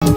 Hello,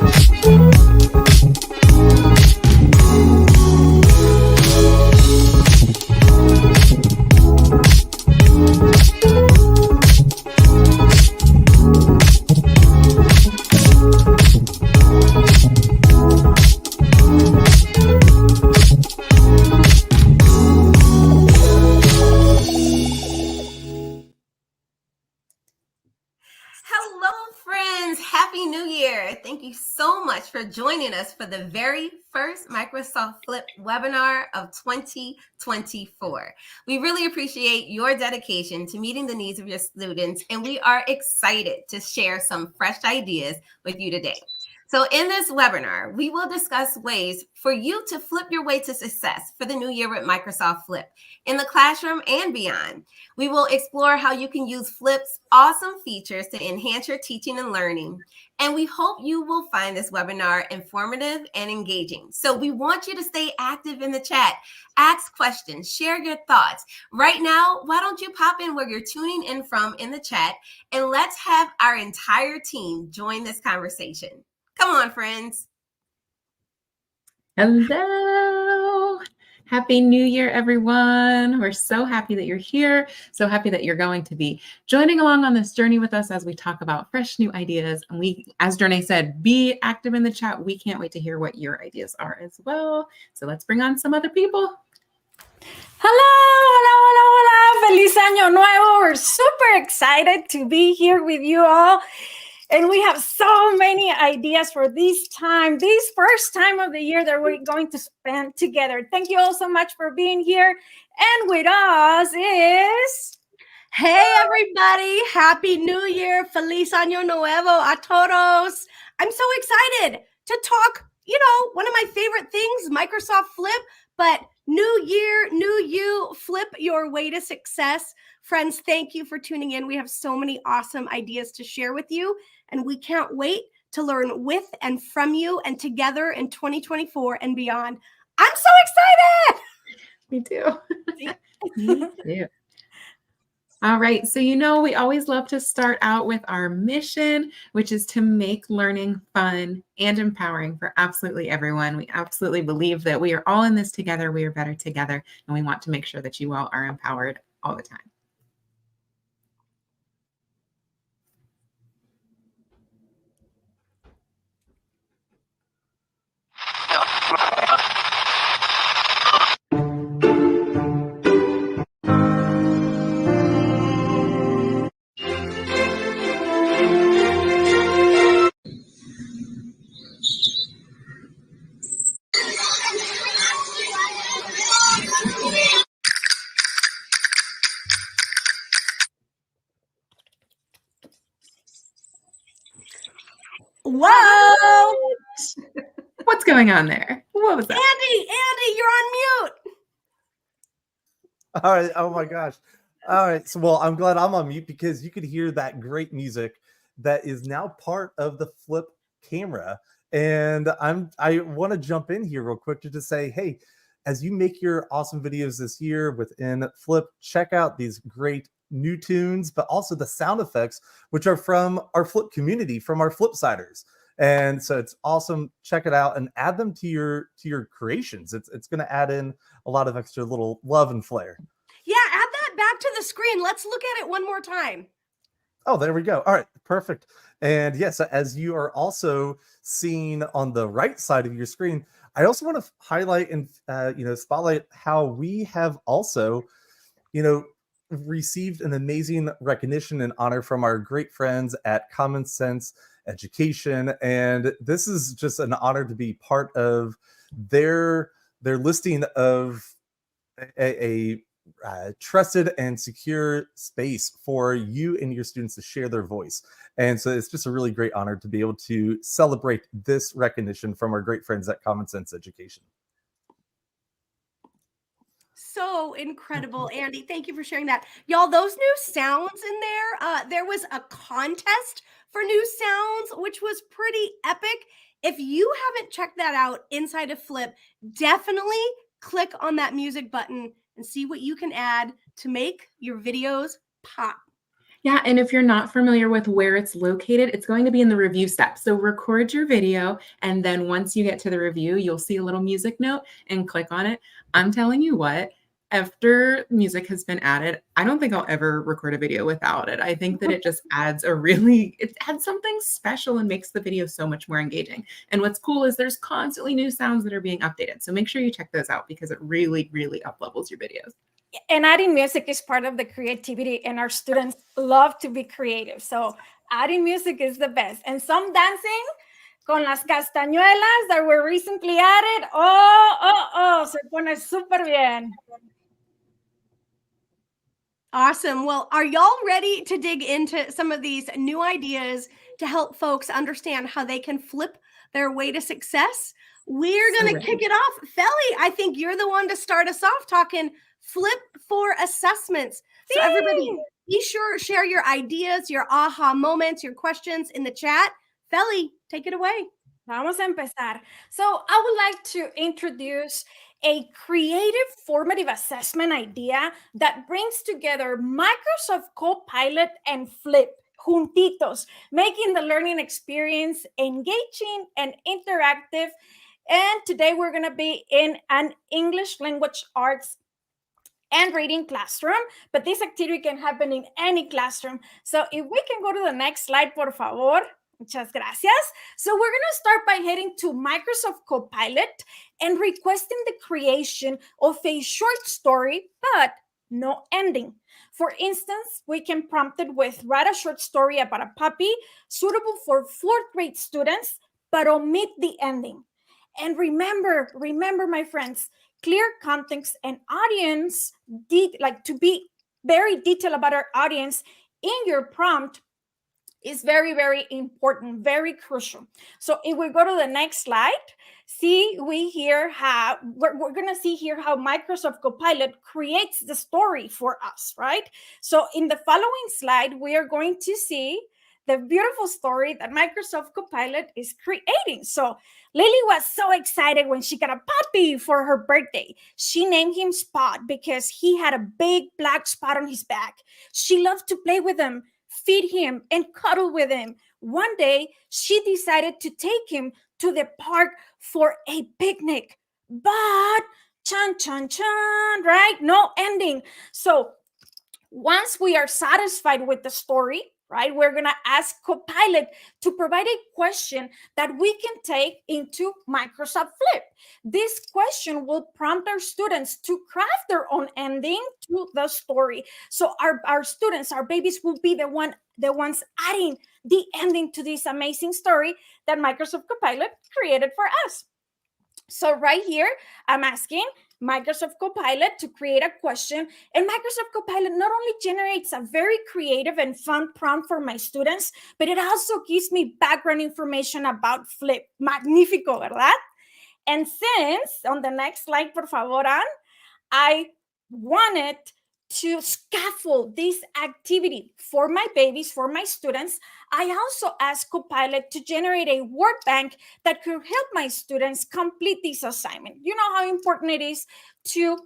friends. Happy New Year. Thank you so much for joining us for the very first Microsoft Flip webinar of 2024. We really appreciate your dedication to meeting the needs of your students, and we are excited to share some fresh ideas with you today. So in this webinar, we will discuss ways for you to flip your way to success for the new year with Microsoft Flip in the classroom and beyond. We will explore how you can use Flip's awesome features to enhance your teaching and learning. And we hope you will find this webinar informative and engaging. So we want you to stay active in the chat, ask questions, share your thoughts. Right now, why don't you pop in where you're tuning in from in the chat, and let's have our entire team join this conversation. Come on, friends. Hello. Happy New Year, everyone. We're so happy that you're here. So happy that you're going to be joining along on this journey with us as we talk about fresh new ideas. And we, as Jornay said, be active in the chat. We can't wait to hear what your ideas are as well. So let's bring on some other people. Hola. Feliz Año Nuevo. We're super excited to be here with you all. And we have so many ideas for this first time of the year that we're going to spend together. Thank you all so much for being here. And with us is... Hey, everybody. Happy New Year. Feliz Año Nuevo a todos. I'm so excited to talk, one of my favorite things, Microsoft Flip, but new year, new you, flip your way to success. Friends, thank you for tuning in. We have so many awesome ideas to share with you, and we can't wait to learn with and from you and together in 2024 and beyond. I'm so excited. Me too. Me too. All right. So, we always love to start out with our mission, which is to make learning fun and empowering for absolutely everyone. We absolutely believe that we are all in this together. We are better together. And we want to make sure that you all are empowered all the time. Whoa! What's going on there? What was that? Andy, you're on mute. All right. Oh my gosh. All right. So, well, I'm glad I'm on mute because you could hear that great music that is now part of the Flip camera. And I want to jump in here real quick to say, hey, as you make your awesome videos this year within Flip, check out these great new tunes, but also the sound effects, which are from our Flip community, from our Flipsiders. And so it's awesome. Check it out and add them to your creations. It's going to add in a lot of extra little love and flair. Yeah, add that back to the screen. Let's look at it one more time. Oh, there we go. All right, perfect. And yes, as you are also seeing on the right side of your screen, I also want to highlight and spotlight how we have also, received an amazing recognition and honor from our great friends at Common Sense Education. And this is just an honor to be part of their listing of a trusted and secure space for you and your students to share their voice. And so it's just a really great honor to be able to celebrate this recognition from our great friends at Common Sense Education. So incredible, Andy. Thank you for sharing that. Y'all, those new sounds in there, there was a contest for new sounds, which was pretty epic. If you haven't checked that out inside of Flip, definitely click on that music button and see what you can add to make your videos pop. Yeah, and if you're not familiar with where it's located, it's going to be in the review step. So record your video, and then once you get to the review, you'll see a little music note and click on it. I'm telling you what, after music has been added, I don't think I'll ever record a video without it. I think that it just it adds something special and makes the video so much more engaging. And what's cool is there's constantly new sounds that are being updated. So make sure you check those out because it really, really up-levels your videos. And adding music is part of the creativity, and our students love to be creative. So adding music is the best. And some dancing con las castañuelas that were recently added. Se pone súper bien. Awesome. Well, are y'all ready to dig into some of these new ideas to help folks understand how they can flip their way to success? We're going to kick it off. Feli, I think you're the one to start us off talking flip for assessments. So everybody, be sure share your ideas, your aha moments, your questions in the chat. Feli, take it away. Vamos a empezar. So I would like to introduce a creative formative assessment idea that brings together Microsoft Copilot and Flip juntitos, making the learning experience engaging and interactive. And today we're going to be in an English language arts and reading classroom, but this activity can happen in any classroom. So if we can go to the next slide, por favor. Muchas gracias. So we're going to start by heading to Microsoft Copilot and requesting the creation of a short story, but no ending. For instance, we can prompt it with write a short story about a puppy suitable for 4th grade students, but omit the ending. And remember, my friends, clear context and audience, to be very detailed about our audience in your prompt is very, very important, very crucial. So if we go to the next slide, we're going to see here how Microsoft Copilot creates the story for us, right? So in the following slide, we are going to see the beautiful story that Microsoft Copilot is creating. So Lily was so excited when she got a puppy for her birthday. She named him Spot because he had a big black spot on his back. She loved to play with him, feed him, and cuddle with him. One day, she decided to take him to the park for a picnic. But, chan, chan, chan, right? No ending. So once we are satisfied with the story, right, we're going to ask Copilot to provide a question that we can take into Microsoft Flip. This question will prompt our students to craft their own ending to the story. So our students, our babies will be the ones adding the ending to this amazing story that Microsoft Copilot created for us. So right here, I'm asking Microsoft Copilot to create a question, and Microsoft Copilot not only generates a very creative and fun prompt for my students, but it also gives me background information about Flip. Magnífico, ¿verdad? And since, on the next slide, por favor, Ann, I wanted to scaffold this activity for my babies, for my students, I also asked Copilot to generate a word bank that could help my students complete this assignment. You know how important it is to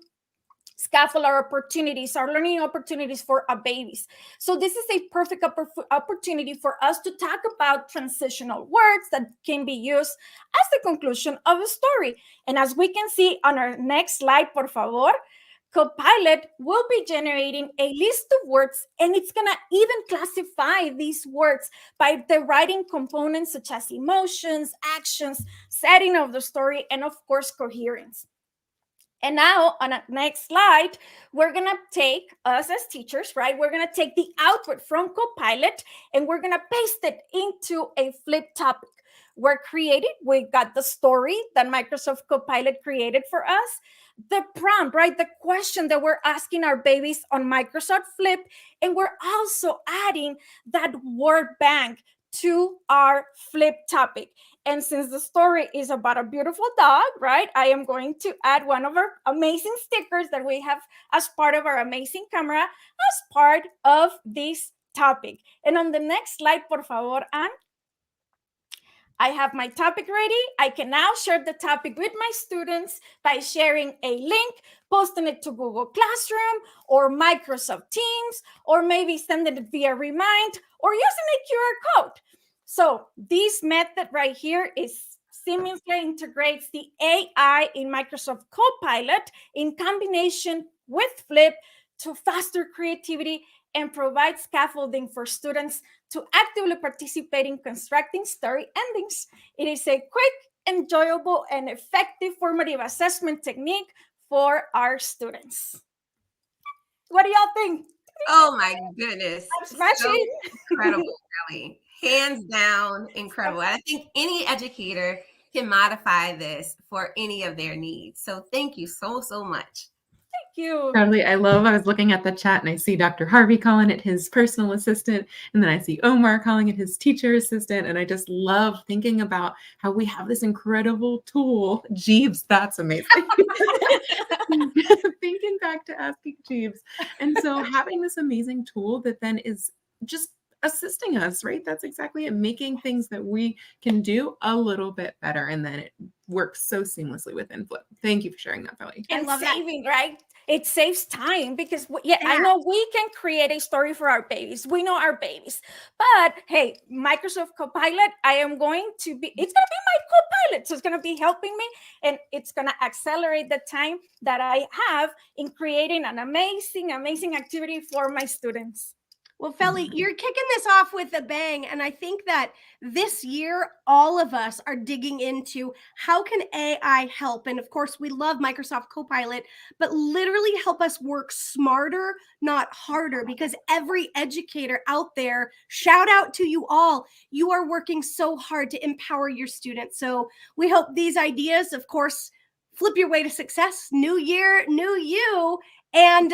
scaffold our opportunities, our learning opportunities for our babies. So this is a perfect opportunity for us to talk about transitional words that can be used as the conclusion of a story. And as we can see on our next slide, por favor, Copilot will be generating a list of words, and it's going to even classify these words by the writing components such as emotions, actions, setting of the story, and of course, coherence. And now on the next slide, we're going to take us as teachers, right? We're going to take the output from Copilot and we're going to paste it into a Flip topic. We got the story that Microsoft Copilot created for us, the prompt, right? The question that we're asking our babies on Microsoft Flip, and we're also adding that word bank to our Flip topic. And since the story is about a beautiful dog, right, I am going to add one of our amazing stickers that we have as part of our amazing camera as part of this topic. And on the next slide, por favor, Ann, I have my topic ready. I can now share the topic with my students by sharing a link, posting it to Google Classroom or Microsoft Teams, or maybe sending it via Remind or using a QR code. So this method right here is seamlessly integrates the AI in Microsoft Copilot in combination with Flip to foster creativity and provide scaffolding for students to actively participate in constructing story endings. It is a quick, enjoyable, and effective formative assessment technique for our students. What do y'all think? Oh my goodness. I'm smashing. So incredible, Kelly. Hands down, incredible. I think any educator can modify this for any of their needs. So thank you so, so much. Thank you. Totally. I was looking at the chat and I see Dr. Harvey calling it his personal assistant. And then I see Omar calling it his teacher assistant. And I just love thinking about how we have this incredible tool. Jeeves, that's amazing. Thinking back to asking Jeeves. And so having this amazing tool that then is just assisting us, right? That's exactly it. Making things that we can do a little bit better. And then it works so seamlessly within Flip. Thank you for sharing that, Kelly. And love that. saving, right? It saves time because, I know we can create a story for our babies. We know our babies. But hey, Microsoft Copilot, it's going to be my co-pilot. So it's going to be helping me and it's going to accelerate the time that I have in creating an amazing, amazing activity for my students. Well, Feli, you're kicking this off with a bang. And I think that this year, all of us are digging into how can AI help? And of course, we love Microsoft Copilot, but literally help us work smarter, not harder, because every educator out there, shout out to you all. You are working so hard to empower your students. So we hope these ideas, of course, flip your way to success. New year, new you. And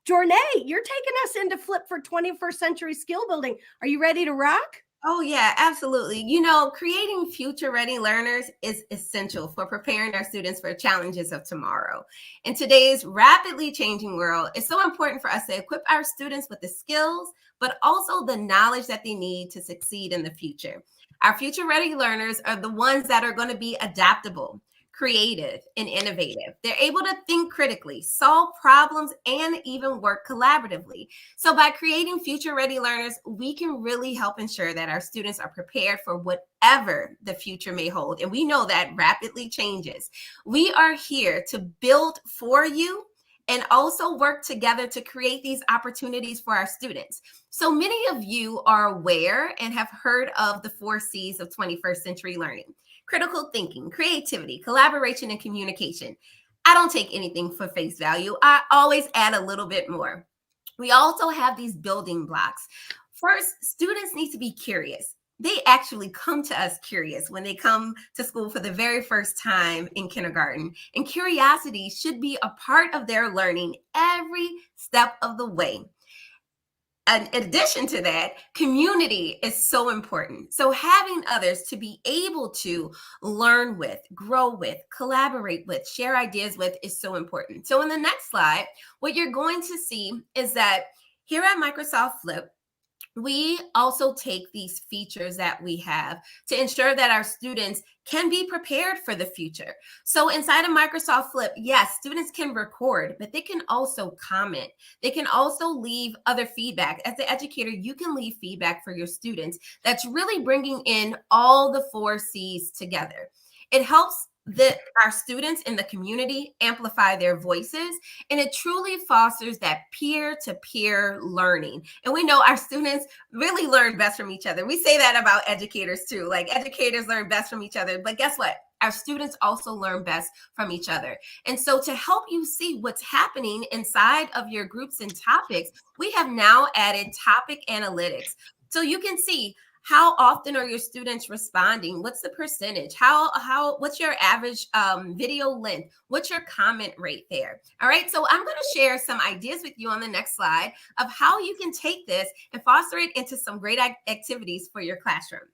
Jornay, you're taking us into Flip for 21st century skill building. Are you ready to rock? Oh, yeah, absolutely. You know, creating future-ready learners is essential for preparing our students for challenges of tomorrow. In today's rapidly changing world, it's so important for us to equip our students with the skills, but also the knowledge that they need to succeed in the future. Our future-ready learners are the ones that are going to be adaptable, creative, and innovative. They're able to think critically, solve problems, and even work collaboratively. So by creating future-ready learners, we can really help ensure that our students are prepared for whatever the future may hold. And we know that rapidly changes. We are here to build for you and also work together to create these opportunities for our students. So many of you are aware and have heard of the 4 C's of 21st century learning: critical thinking, creativity, collaboration, and communication. I don't take anything for face value. I always add a little bit more. We also have these building blocks. First, students need to be curious. They actually come to us curious when they come to school for the very first time in kindergarten. And curiosity should be a part of their learning every step of the way. In addition to that, community is so important. So having others to be able to learn with, grow with, collaborate with, share ideas with is so important. So in the next slide, what you're going to see is that here at Microsoft Flip, we also take these features that we have to ensure that our students can be prepared for the future. So inside of Microsoft Flip, yes, students can record, but they can also comment. They can also leave other feedback. As the educator, you can leave feedback for your students that's really bringing in all the 4 C's together. It helps our students in the community amplify their voices, and it truly fosters that peer-to-peer learning. And we know our students really learn best from each other. We say that about educators too, like educators learn best from each other, but guess what? Our students also learn best from each other. And so to help you see what's happening inside of your groups and topics, we have now added topic analytics. So you can see how often are your students responding? What's the percentage? What's your average video length? What's your comment rate there? All right, so I'm going to share some ideas with you on the next slide of how you can take this and foster it into some great activities for your classroom.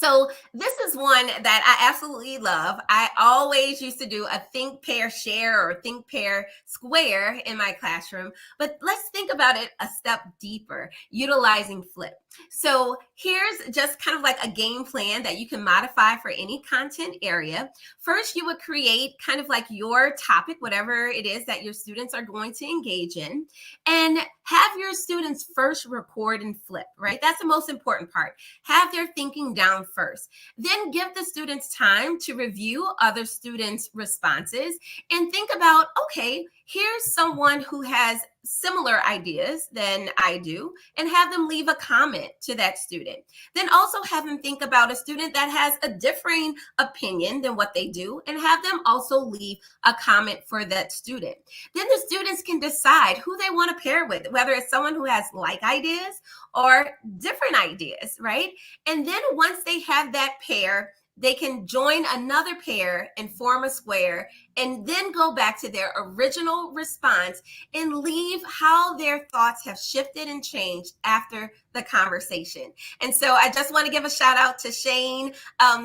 So this is one that I absolutely love. I always used to do a think, pair, share or think, pair, square in my classroom. But let's think about it a step deeper, utilizing flip. So here's just kind of like a game plan that you can modify for any content area. First, you would create kind of like your topic, whatever it is that your students are going to engage in, and have your students first record and flip, right? That's the most important part. Have their thinking down first. Then give the students time to review other students' responses and think about, okay, here's someone who has similar ideas than I do, and have them leave a comment to that student. Then also have them think about a student that has a differing opinion than what they do, and have them also leave a comment for that student. Then the students can decide who they want to pair with, whether it's someone who has like ideas or different ideas, right? And then once they have that pair, they can join another pair and form a square, and then go back to their original response and leave how their thoughts have shifted and changed after the conversation. And so I just want to give a shout out to Shane.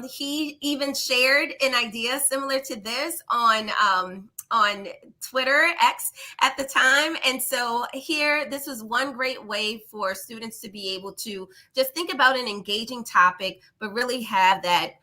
He even shared an idea similar to this on Twitter, X at the time. And so here, this was one great way for students to be able to just think about an engaging topic, but really have that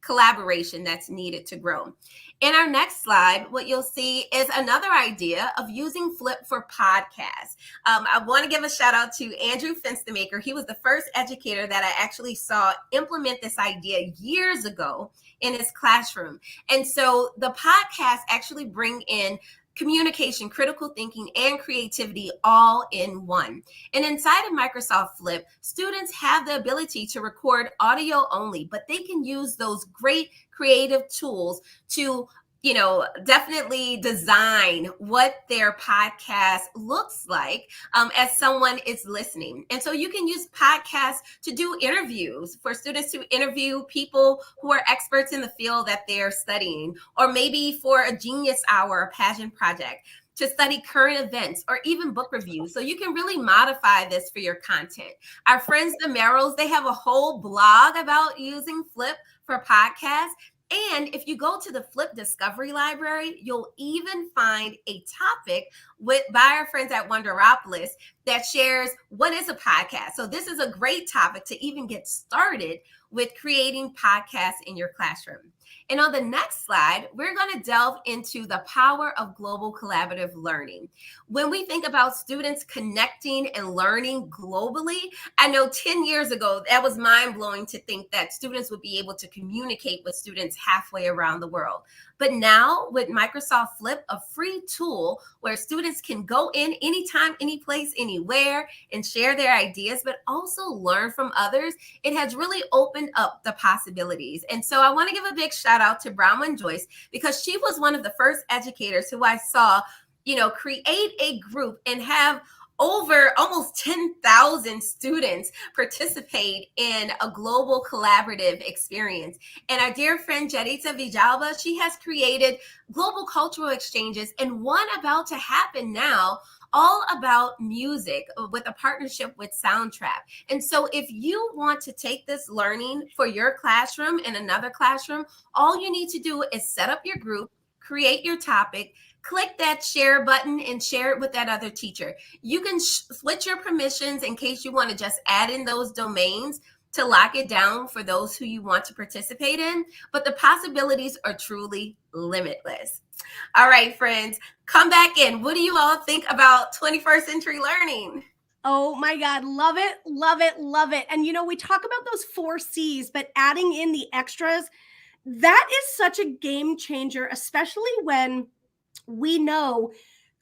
collaboration that's needed to grow. In our next slide, what you'll see is another idea of using Flip for podcasts. I want to give a shout out to Andrew Fenstermaker. He was the first educator that I actually saw implement this idea years ago in his classroom. And so the podcasts actually bring in communication, critical thinking, and creativity all in one. And inside of Microsoft Flip, students have the ability to record audio only, but they can use those great creative tools to definitely design what their podcast looks like as someone is listening. And so you can use podcasts to do interviews, for students to interview people who are experts in the field that they're studying, or maybe for a Genius Hour, a passion project, to study current events or even book reviews. So you can really modify this for your content. Our friends, the Merrills, they have a whole blog about using Flip for podcasts. And if you go to the Flip Discovery Library, you'll even find a topic by our friends at Wonderopolis that shares what is a podcast. So this is a great topic to even get started with creating podcasts in your classroom. And on the next slide, we're going to delve into the power of global collaborative learning. When we think about students connecting and learning globally, I know 10 years ago, that was mind-blowing to think that students would be able to communicate with students halfway around the world. But now with Microsoft Flip, a free tool where students can go in anytime, any place, anywhere, and share their ideas, but also learn from others, it has really opened up the possibilities. And so I want to give a big shout out to Bronwyn Joyce, because she was one of the first educators who I saw, create a group and have over almost 10,000 students participate in a global collaborative experience. And our dear friend Jadita Vijalba, she has created global cultural exchanges, and one about to happen now, all about music with a partnership with Soundtrap. And so if you want to take this learning for your classroom and another classroom, all you need to do is set up your group, create your topic, click that share button and share it with that other teacher. You can switch your permissions in case you want to just add in those domains to lock it down for those who you want to participate in, but the possibilities are truly limitless. All right, friends, come back in. What do you all think about 21st century learning? Oh my God, love it, love it, love it. And we talk about those 4 C's, but adding in the extras, that is such a game changer, especially when we know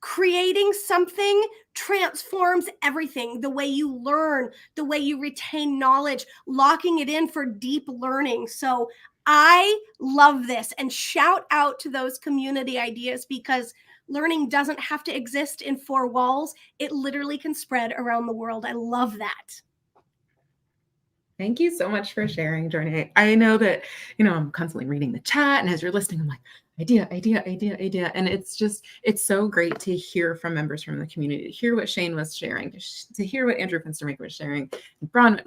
creating something transforms everything. The way you learn, the way you retain knowledge, locking it in for deep learning. So I love this, and shout out to those community ideas, because learning doesn't have to exist in 4 walls. It literally can spread around the world. I love that. Thank you so much for sharing, Jordan. I know that, I'm constantly reading the chat, and as you're listening, I'm like, idea. And it's so great to hear from members from the community, to hear what Shane was sharing, to hear what Andrew Fenstermaker was sharing, Bron,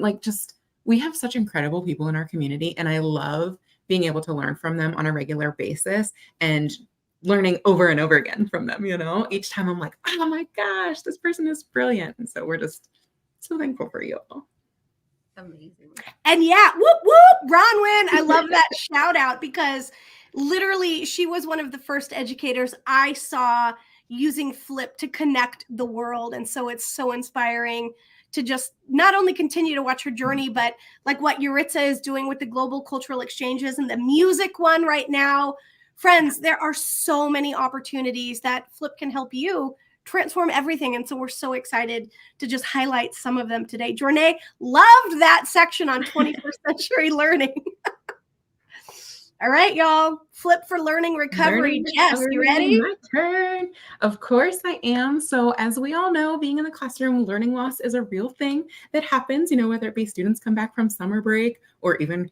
we have such incredible people in our community, and I love being able to learn from them on a regular basis and learning over and over again from them. Each time I'm like, oh my gosh, this person is brilliant. And so we're just so thankful for you all. Amazing. And yeah, whoop, whoop, Bronwyn. I love that shout out, because literally she was one of the first educators I saw using Flip to connect the world. And so it's so inspiring to just not only continue to watch her journey, but like what Yuritsa is doing with the global cultural exchanges and the music one right now. Friends, there are so many opportunities that Flip can help you transform everything. And so we're so excited to just highlight some of them today. Jornay loved that section on 21st century learning. All right, y'all. Flip for learning recovery. Jess, you ready? My turn. Of course I am. So as we all know, being in the classroom, learning loss is a real thing that happens, whether it be students come back from summer break or even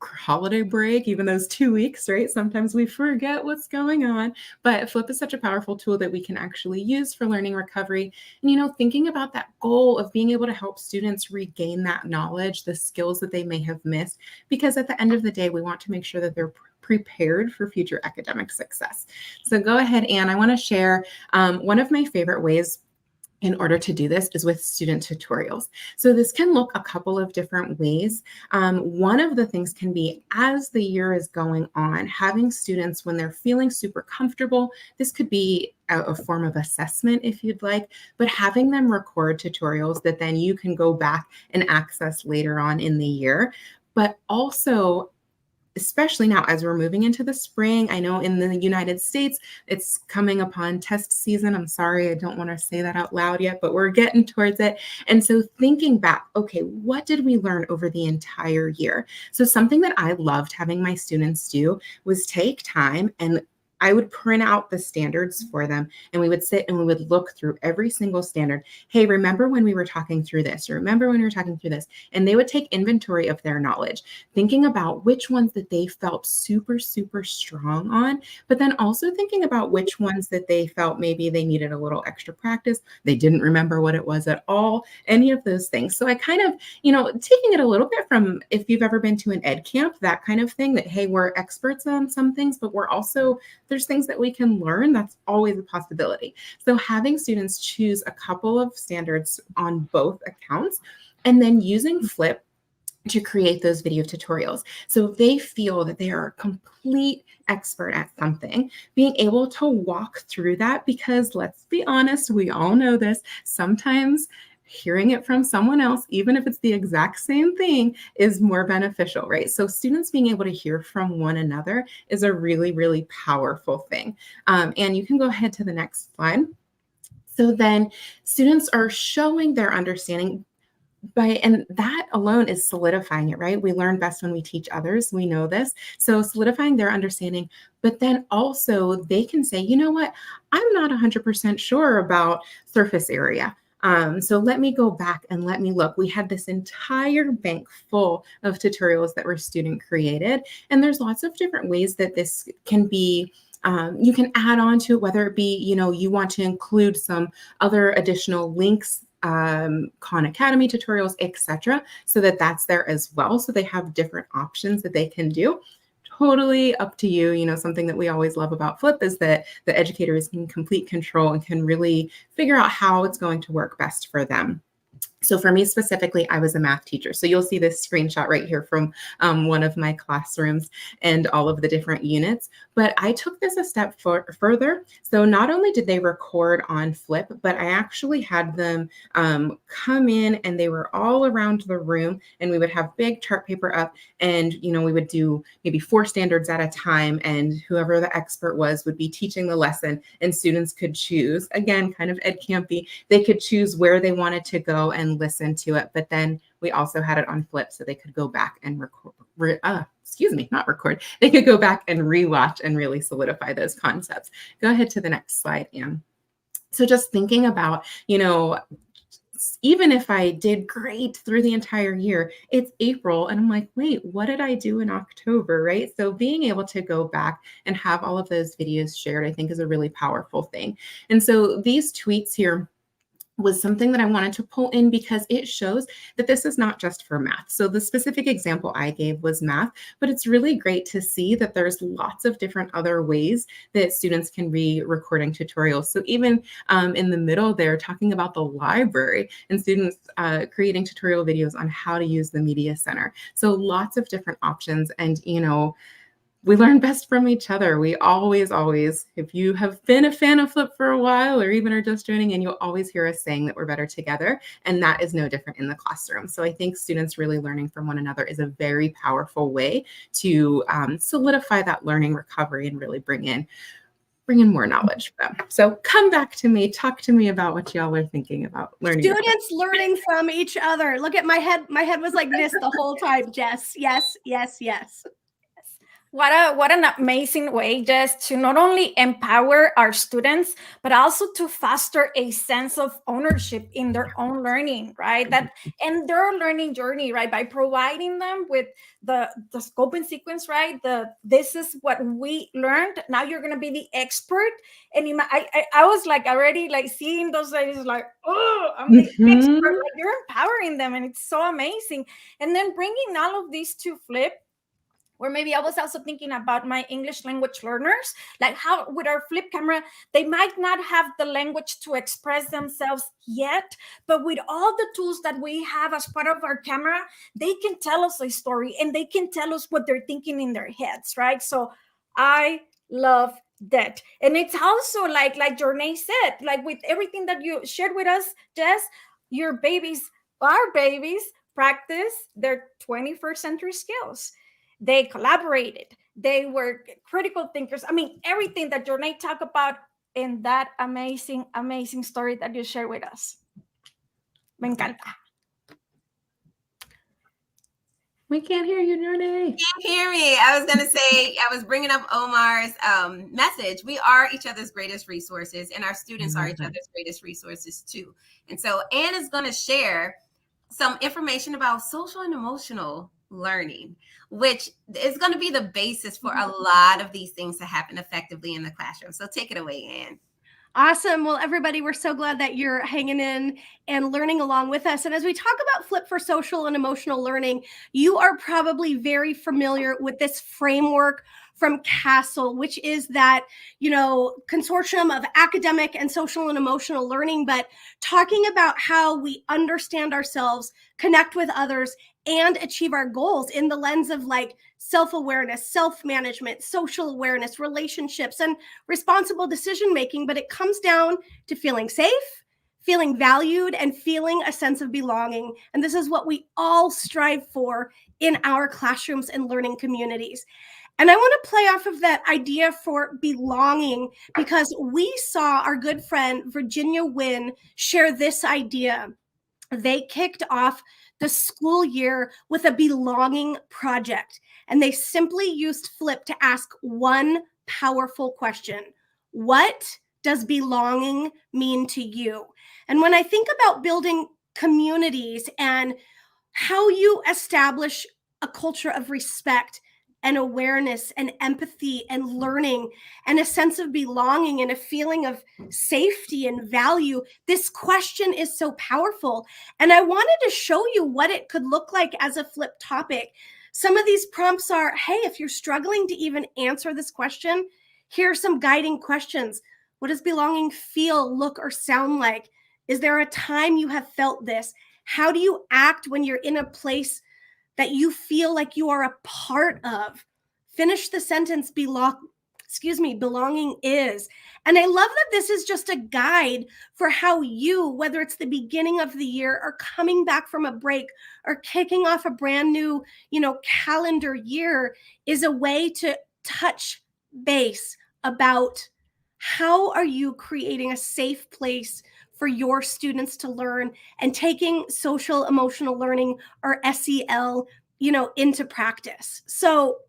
holiday break, even those 2 weeks, right? Sometimes we forget what's going on, but Flip is such a powerful tool that we can actually use for learning recovery. And, thinking about that goal of being able to help students regain that knowledge, the skills that they may have missed, because at the end of the day, we want to make sure that they're prepared for future academic success. So go ahead, Anne. I want to share one of my favorite ways in order to do this is with student tutorials. So this can look a couple of different ways. One of the things can be, as the year is going on, having students, when they're feeling super comfortable, this could be a form of assessment if you'd like, but having them record tutorials that then you can go back and access later on in the year. But also, especially now as we're moving into the spring, I know in the United States, it's coming upon test season. I'm sorry, I don't want to say that out loud yet, but we're getting towards it. And so thinking back, okay, what did we learn over the entire year? So something that I loved having my students do was take time, and I would print out the standards for them, and we would sit and we would look through every single standard. Hey, remember when we were talking through this? Or remember when we were talking through this? And they would take inventory of their knowledge, thinking about which ones that they felt super, super strong on, but then also thinking about which ones that they felt maybe they needed a little extra practice. They didn't remember what it was at all, any of those things. So I kind of, taking it a little bit from if you've ever been to an ed camp, that kind of thing, that, hey, we're experts on some things, but we're also, there's things that we can learn. That's always a possibility. So having students choose a couple of standards on both accounts, and then using Flip to create those video tutorials. So if they feel that they are a complete expert at something, being able to walk through that, because let's be honest, we all know this, sometimes hearing it from someone else, even if it's the exact same thing, is more beneficial, right? So students being able to hear from one another is a really, really powerful thing. And you can go ahead to the next slide. So then students are showing their understanding and that alone is solidifying it, right? We learn best when we teach others. We know this. So solidifying their understanding, but then also they can say, you know what, I'm not 100% sure about surface area. So let me go back and let me look. We had this entire bank full of tutorials that were student created. And there's lots of different ways that this can be. You can add on to it, whether it be, you want to include some other additional links, Khan Academy tutorials, etc., so that that's there as well. So they have different options that they can do. Totally up to you. Something that we always love about Flip is that the educator is in complete control and can really figure out how it's going to work best for them. So for me specifically, I was a math teacher. So you'll see this screenshot right here from one of my classrooms and all of the different units. But I took this a step further. So not only did they record on Flip, but I actually had them come in, and they were all around the room, and we would have big chart paper up, and we would do maybe 4 standards at a time, and whoever the expert was would be teaching the lesson, and students could choose, again, kind of ed campy, they could choose where they wanted to go and listen to it. But then we also had it on Flip, so they could go back and they could go back and rewatch and really solidify those concepts. Go ahead to the next slide, Anne. So just thinking about, even if I did great through the entire year, it's April, and I'm like, wait, what did I do in October, right? So being able to go back and have all of those videos shared, I think, is a really powerful thing. And so these tweets here, was something that I wanted to pull in because it shows that this is not just for math. So the specific example I gave was math, but it's really great to see that there's lots of different other ways that students can be recording tutorials. So even in the middle there, talking about the library and students creating tutorial videos on how to use the Media Center. So lots of different options. And, you know, we learn best from each other. We always, if you have been a fan of Flip for a while or even are just joining in, you'll always hear us saying that we're better together. And that is no different in the classroom. So I think students really learning from one another is a very powerful way to solidify that learning recovery and really bring in more knowledge for them. So come back to me, talk to me about what y'all are thinking about learning. Students learning from each other. Look at my head. My head was like this the whole time, Jess. Yes, yes, yes. What an amazing way just to not only empower our students, but also to foster a sense of ownership in their own learning, right? That and their learning journey, right? By providing them with the scope and sequence, right? This is what we learned. Now you're gonna be the expert. And I was like already like seeing those ladies like, oh, I'm the expert. Like, you're empowering them, and it's so amazing. And then bringing all of these to Flip. Or maybe I was also thinking about my English language learners, like how with our Flip camera, they might not have the language to express themselves yet, but with all the tools that we have as part of our camera, they can tell us a story and they can tell us what they're thinking in their heads, right? So I love that. And it's also like Journey said, like with everything that you shared with us, Jess, our babies practice their 21st century skills. They collaborated. They were critical thinkers. I mean, everything that Journey talked about in that amazing, amazing story that you shared with us. Me encanta. We can't hear you, Journey. Can't hear me. I was going to say, I was bringing up Omar's message. We are each other's greatest resources, and our students are each other's greatest resources too. And so Anne is going to share some information about social and emotional learning, which is going to be the basis for a lot of these things to happen effectively in the classroom. So take it away, Anne. Awesome. Well, everybody, we're so glad that you're hanging in and learning along with us. And as we talk about Flip for social and emotional learning, you are probably very familiar with this framework from CASEL, which is that, consortium of academic and social and emotional learning, but talking about how we understand ourselves, connect with others, and achieve our goals in the lens of like self-awareness, self-management, social awareness, relationships, and responsible decision-making. But it comes down to feeling safe, feeling valued, and feeling a sense of belonging. And this is what we all strive for in our classrooms and learning communities. And I want to play off of that idea for belonging because we saw our good friend Virginia Wynn share this idea. They kicked off the school year with a belonging project, and they simply used Flip to ask one powerful question. What does belonging mean to you? And when I think about building communities and how you establish a culture of respect and awareness and empathy and learning and a sense of belonging and a feeling of safety and value, this question is so powerful. And I wanted to show you what it could look like as a Flip topic. Some of these prompts are, hey, if you're struggling to even answer this question, here are some guiding questions. What does belonging feel, look, or sound like? Is there a time you have felt this? How do you act when you're in a place that you feel like you are a part of? Finish the sentence, belonging is. And I love that this is just a guide for how you, whether it's the beginning of the year or coming back from a break or kicking off a brand new, calendar year, is a way to touch base about how are you creating a safe place for your students to learn and taking social emotional learning, or SEL, into practice. So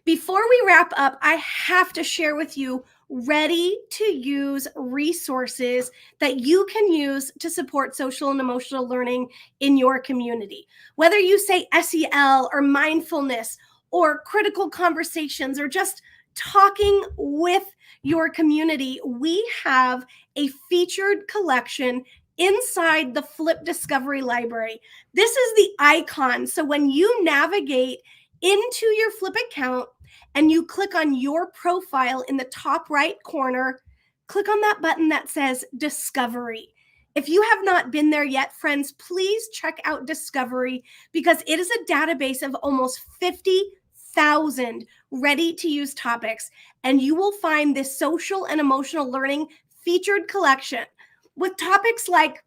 before we wrap up, I have to share with you ready to use resources that you can use to support social and emotional learning in your community. Whether you say SEL or mindfulness or critical conversations or just talking with your community, we have a featured collection inside the Flip Discovery Library. This is the icon. So when you navigate into your Flip account and you click on your profile in the top right corner, click on that button that says Discovery. If you have not been there yet, friends, please check out Discovery because it is a database of almost 50,000 ready-to-use topics, and you will find this social and emotional learning featured collection with topics like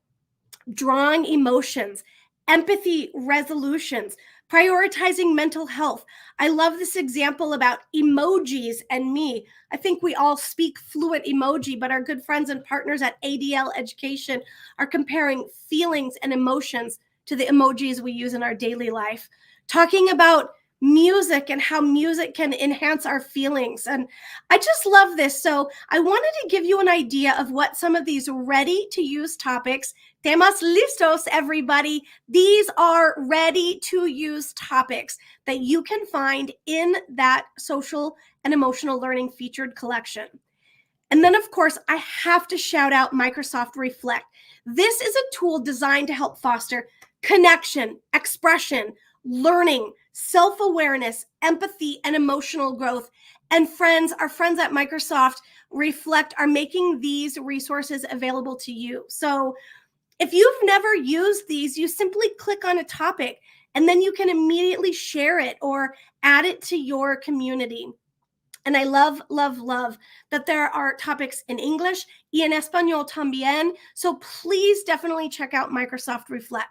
drawing emotions, empathy resolutions, prioritizing mental health. I love this example about emojis and me. I think we all speak fluent emoji, but our good friends and partners at ADL Education are comparing feelings and emotions to the emojis we use in our daily life. Talking about music and how music can enhance our feelings. And I just love this. So I wanted to give you an idea of what some of these ready-to-use topics, temas listos, everybody. These are ready-to-use topics that you can find in that social and emotional learning featured collection. And then, of course, I have to shout out Microsoft Reflect. This is a tool designed to help foster connection, expression, learning, self-awareness, empathy, and emotional growth. And friends, our friends at Microsoft Reflect are making these resources available to you. So if you've never used these, you simply click on a topic and then you can immediately share it or add it to your community. And I love, love, love that there are topics in English y en español también. So please definitely check out Microsoft Reflect.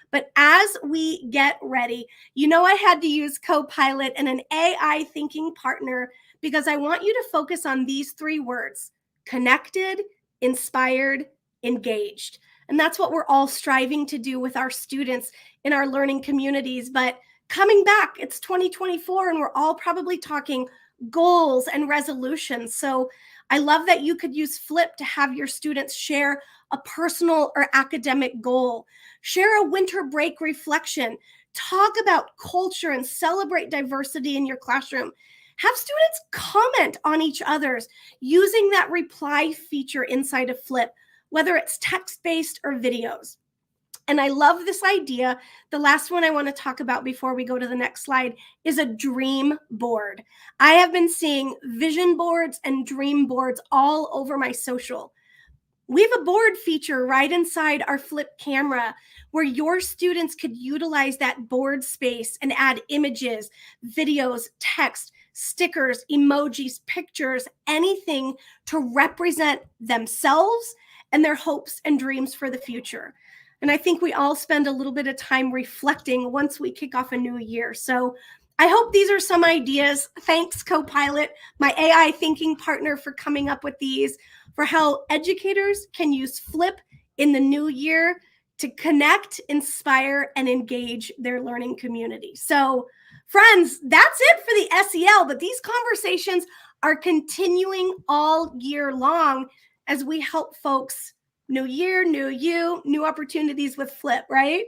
But as we get ready, you know I had to use Copilot and an AI thinking partner because I want you to focus on these 3 words: connected, inspired, engaged. And that's what we're all striving to do with our students in our learning communities. But coming back, it's 2024 and we're all probably talking goals and resolutions. So I love that you could use Flip to have your students share a personal or academic goal, share a winter break reflection, talk about culture and celebrate diversity in your classroom. Have students comment on each other's using that reply feature inside of Flip, whether it's text-based or videos. And I love this idea. The last one I want to talk about before we go to the next slide is a dream board. I have been seeing vision boards and dream boards all over my social. We have a board feature right inside our Flip camera where your students could utilize that board space and add images, videos, text, stickers, emojis, pictures, anything to represent themselves and their hopes and dreams for the future. And I think we all spend a little bit of time reflecting once we kick off a new year. So I hope these are some ideas. Thanks, Copilot, my AI thinking partner, for coming up with these, for how educators can use Flip in the new year to connect, inspire, and engage their learning community. So, friends, that's it for the SEL, but these conversations are continuing all year long as we help folks. New year, new you, new opportunities with Flip, right?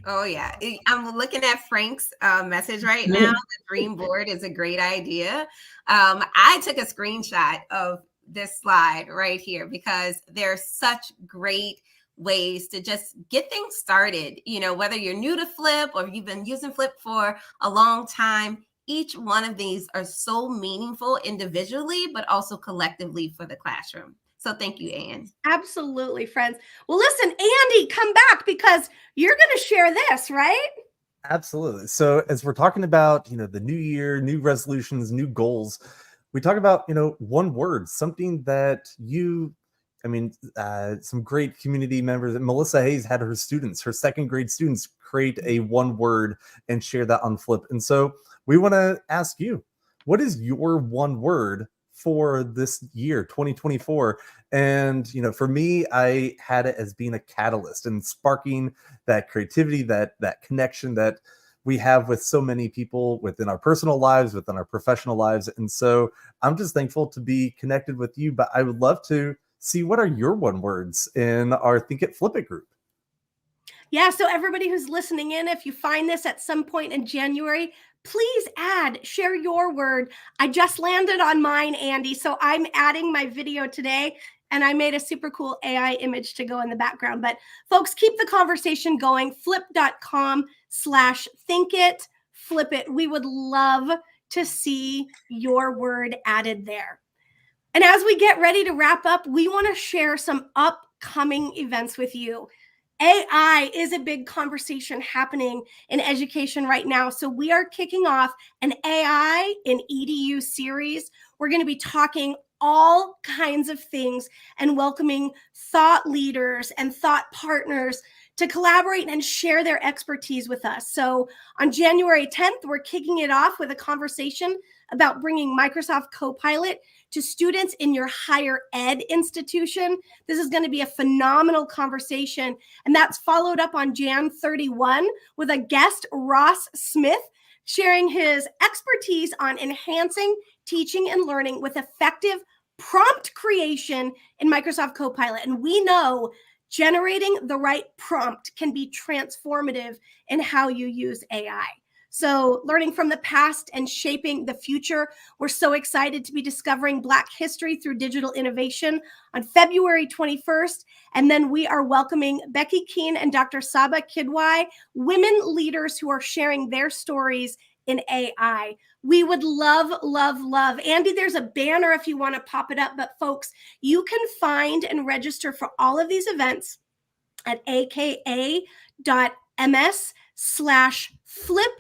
Oh, yeah. I'm looking at Frank's message right now. The dream board is a great idea. I took a screenshot of this slide right here because there's such great ways to just get things started. You know, whether you're new to Flip or you've been using Flip for a long time, each one of these are so meaningful individually, but also collectively for the classroom. So thank you, Anne. Absolutely, friends. Well, listen, Andy, come back because you're going to share this, right? Absolutely. So as we're talking about, the new year, new resolutions, new goals, we talk about, one word, something that some great community members. Melissa Hayes had her second grade students create a one word and share that on Flip. And so we want to ask you, what is your one word for this year, 2024? And, for me, I had it as being a catalyst and sparking that creativity, that connection that we have with so many people within our personal lives, within our professional lives. And so I'm just thankful to be connected with you, but I would love to see what are your one words in our Think It Flip It group. Yeah, so everybody who's listening in, if you find this at some point in January, please share your word. I just landed on mine, Andy, so I'm adding my video today. And I made a super cool AI image to go in the background. But folks, keep the conversation going. Flip.com/thinkit. Flip it. We would love to see your word added there. And as we get ready to wrap up, we want to share some upcoming events with you. AI is a big conversation happening in education right now. So we are kicking off an AI in EDU series. We're going to be talking all kinds of things and welcoming thought leaders and thought partners to collaborate and share their expertise with us. So on January 10th, we're kicking it off with a conversation about bringing Microsoft Copilot to students in your higher ed institution. This is going to be a phenomenal conversation. And that's followed up on Jan 31 with a guest, Ross Smith, sharing his expertise on enhancing teaching and learning with effective prompt creation in Microsoft Copilot. And we know generating the right prompt can be transformative in how you use AI. So learning from the past and shaping the future. We're so excited to be discovering Black history through digital innovation on February 21st. And then we are welcoming Becky Keene and Dr. Saba Kidwai, women leaders who are sharing their stories in AI. We would love, love, love. Andy, there's a banner if you want to pop it up. But folks, you can find and register for all of these events at aka.ms/flip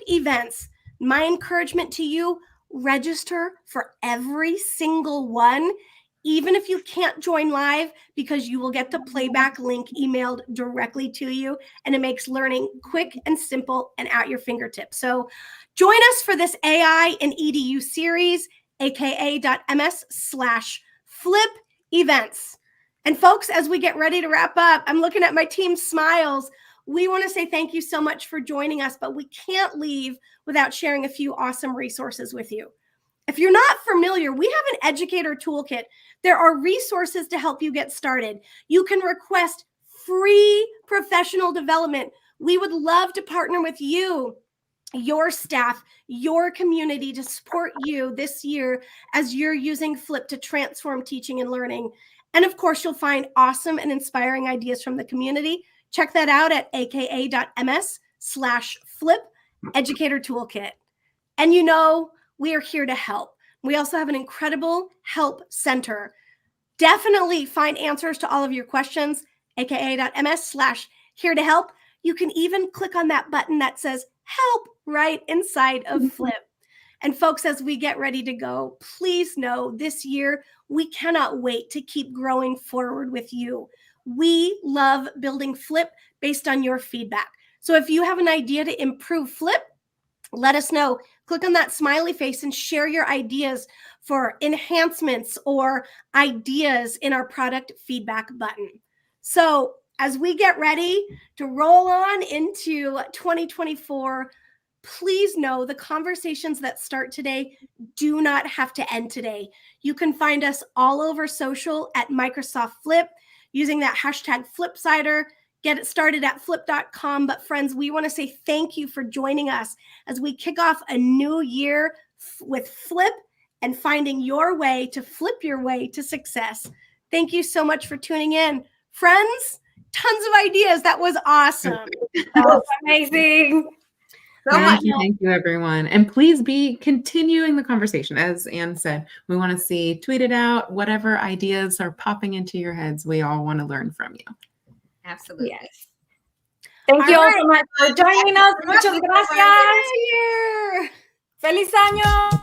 events. My encouragement to you, register for every single one, even if you can't join live, because you will get the playback link emailed directly to you, and it makes learning quick and simple and at your fingertips. So join us for this AI and EDU series, aka.ms/flip events. And folks, as we get ready to wrap up, I'm looking at my team's smiles. We want to say thank you so much for joining us, but we can't leave without sharing a few awesome resources with you. If you're not familiar, we have an educator toolkit. There are resources to help you get started. You can request free professional development. We would love to partner with you, your staff, your community to support you this year as you're using Flip to transform teaching and learning. And of course, you'll find awesome and inspiring ideas from the community. Check that out at aka.ms/flip educator toolkit. And you know, we are here to help. We also have an incredible help center. Definitely find answers to all of your questions, aka.ms/here to help. You can even click on that button that says help right inside of Flip. And folks, as we get ready to go, please know this year, we cannot wait to keep growing forward with you. We love building Flip based on your feedback. So if you have an idea to improve Flip, let us know. Click on that smiley face and share your ideas for enhancements or ideas in our product feedback button. So as we get ready to roll on into 2024, please know the conversations that start today do not have to end today. You can find us all over social at Microsoft Flip using that hashtag Flipsider. Get it started at flip.com. But friends, we want to say thank you for joining us as we kick off a new year with Flip and finding your way to flip your way to success. Thank you so much for tuning in. Friends, tons of ideas. That was awesome. That was amazing. So much. Thank you, everyone. And please be continuing the conversation. As Anne said, we want to see, tweet it out, whatever ideas are popping into your heads. We all want to learn from you. Absolutely. Yes. Thank you all All so much for joining us. Muchas gracias. Here. Feliz año.